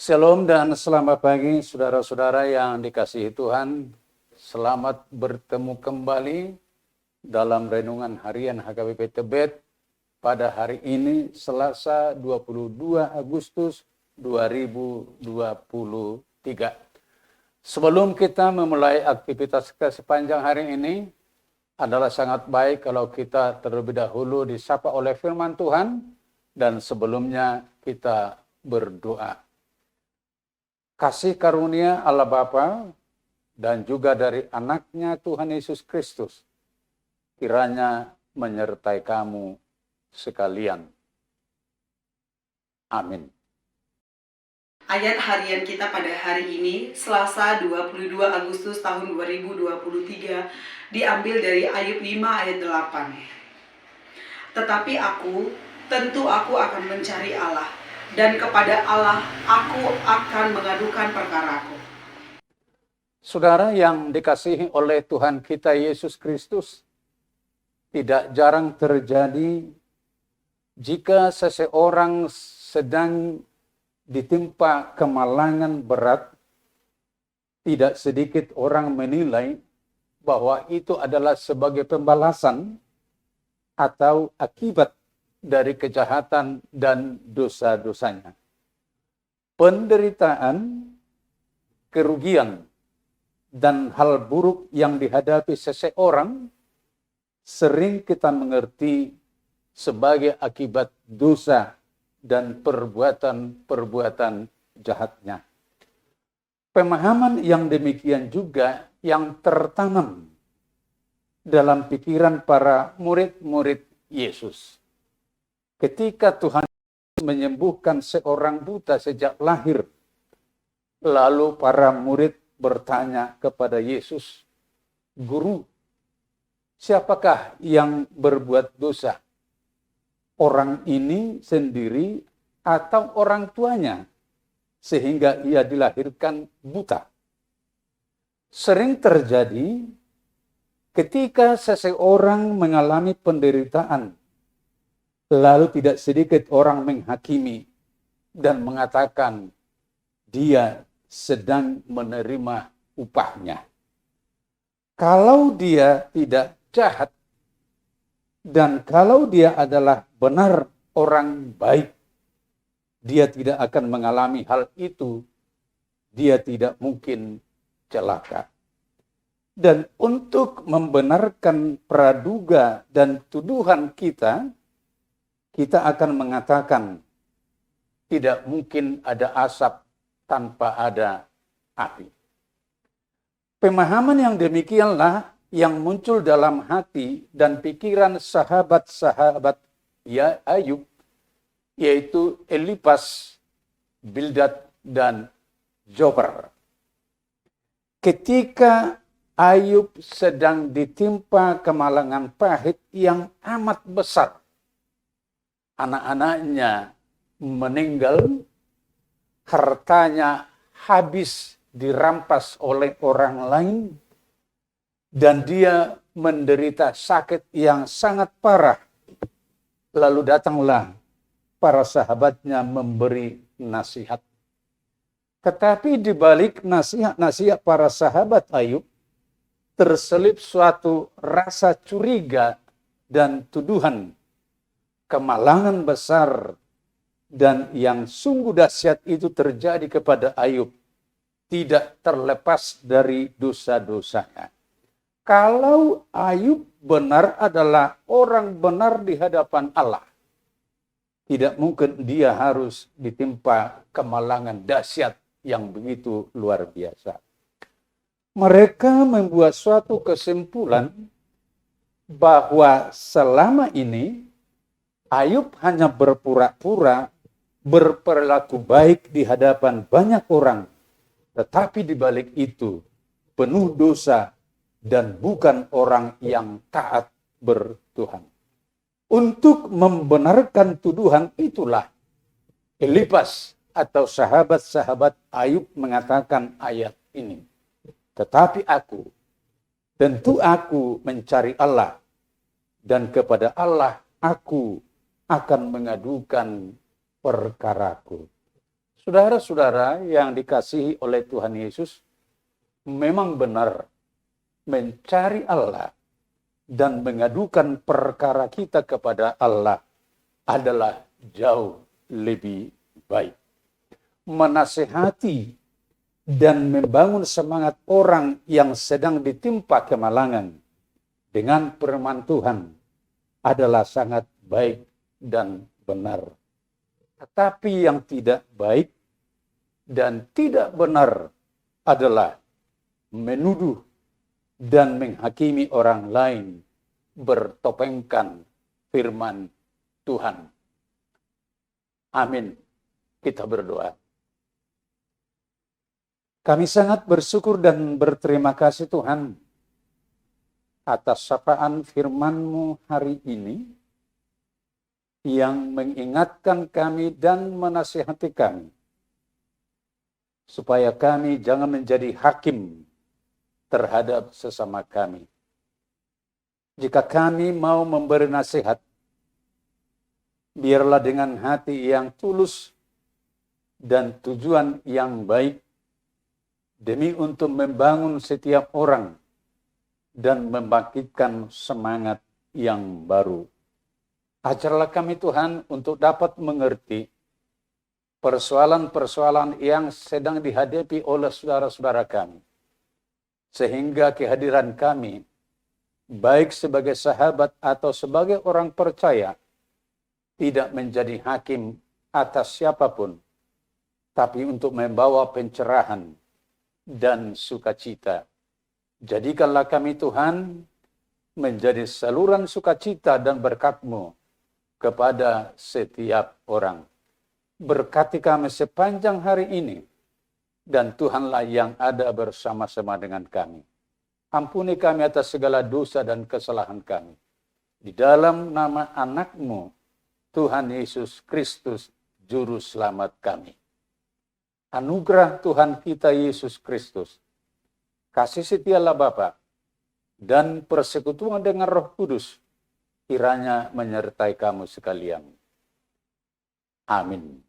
Shalom dan selamat pagi saudara-saudara yang dikasihi Tuhan. Selamat bertemu kembali dalam renungan harian HKBP Tebet pada hari ini Selasa 22 Agustus 2023. Sebelum kita memulai aktivitas kita sepanjang hari ini, adalah sangat baik kalau kita terlebih dahulu disapa oleh firman Tuhan dan sebelumnya kita berdoa. Kasih karunia Allah Bapa dan juga dari anaknya Tuhan Yesus Kristus kiranya menyertai kamu sekalian. Amin. Ayat harian kita pada hari ini, Selasa 22 Agustus tahun 2023, diambil dari Ayub 5 ayat 8. Tetapi tentu aku akan mencari Allah, dan kepada Allah aku akan mengadukan perkaraku. Saudara yang dikasihi oleh Tuhan kita Yesus Kristus, tidak jarang terjadi jika seseorang sedang ditimpa kemalangan berat, tidak sedikit orang menilai bahwa itu adalah sebagai pembalasan atau akibat dari kejahatan dan dosa-dosanya. Penderitaan, kerugian, dan hal buruk yang dihadapi seseorang sering kita mengerti sebagai akibat dosa dan perbuatan-perbuatan jahatnya. Pemahaman yang demikian juga yang tertanam dalam pikiran para murid-murid Yesus. Ketika Tuhan menyembuhkan seorang buta sejak lahir, lalu para murid bertanya kepada Yesus, "Guru, siapakah yang berbuat dosa? Orang ini sendiri atau orang tuanya, sehingga ia dilahirkan buta?" Sering terjadi ketika seseorang mengalami penderitaan, lalu tidak sedikit orang menghakimi dan mengatakan dia sedang menerima upahnya. Kalau dia tidak jahat dan kalau dia adalah benar orang baik, dia tidak akan mengalami hal itu. Dia tidak mungkin celaka. Dan untuk membenarkan praduga dan tuduhan kita akan mengatakan tidak mungkin ada asap tanpa ada api. Pemahaman yang demikianlah yang muncul dalam hati dan pikiran sahabat-sahabat Ayub, yaitu Elipas, Bildad, dan Zobar. Ketika Ayub sedang ditimpa kemalangan pahit yang amat besar, anak-anaknya meninggal, hartanya habis dirampas oleh orang lain, dan dia menderita sakit yang sangat parah. Lalu datanglah para sahabatnya memberi nasihat. Tetapi di balik nasihat-nasihat para sahabat Ayub, terselip suatu rasa curiga dan tuduhan. Kemalangan besar dan yang sungguh dahsyat itu terjadi kepada Ayub, tidak terlepas dari dosa-dosanya. Kalau Ayub benar adalah orang benar di hadapan Allah, tidak mungkin dia harus ditimpa kemalangan dahsyat yang begitu luar biasa. Mereka membuat suatu kesimpulan bahwa selama ini Ayub hanya berpura-pura berperilaku baik di hadapan banyak orang, tetapi di balik itu penuh dosa dan bukan orang yang taat bertuhan. Untuk membenarkan tuduhan itulah Elifas atau sahabat-sahabat Ayub mengatakan ayat ini. Tetapi tentu aku mencari Allah, dan kepada Allah aku akan mengadukan perkaraku. Saudara-saudara yang dikasihi oleh Tuhan Yesus, memang benar mencari Allah dan mengadukan perkara kita kepada Allah adalah jauh lebih baik. Menasehati dan membangun semangat orang yang sedang ditimpa kemalangan dengan firman Tuhan adalah sangat baik dan benar. Tetapi yang tidak baik dan tidak benar adalah menuduh dan menghakimi orang lain bertopengkan firman Tuhan. Amin. Kita berdoa. Kami sangat bersyukur dan berterima kasih Tuhan atas sapaan firman-Mu hari ini yang mengingatkan kami dan menasihati kami supaya kami jangan menjadi hakim terhadap sesama kami. Jika kami mau memberi nasihat, biarlah dengan hati yang tulus dan tujuan yang baik demi untuk membangun setiap orang dan membangkitkan semangat yang baru. Ajarlah kami Tuhan untuk dapat mengerti persoalan-persoalan yang sedang dihadapi oleh saudara-saudara kami. Sehingga kehadiran kami, baik sebagai sahabat atau sebagai orang percaya, tidak menjadi hakim atas siapapun, tapi untuk membawa pencerahan dan sukacita. Jadikanlah kami Tuhan menjadi saluran sukacita dan berkat-Mu kepada setiap orang. Berkati kami sepanjang hari ini, dan Tuhanlah yang ada bersama-sama dengan kami. Ampuni kami atas segala dosa dan kesalahan kami. Di dalam nama anak-Mu, Tuhan Yesus Kristus, Juru Selamat kami. Anugerah Tuhan kita Yesus Kristus, kasih setia Allah Bapa, dan persekutuan dengan Roh Kudus, kiranya menyertai kamu sekalian. Amin.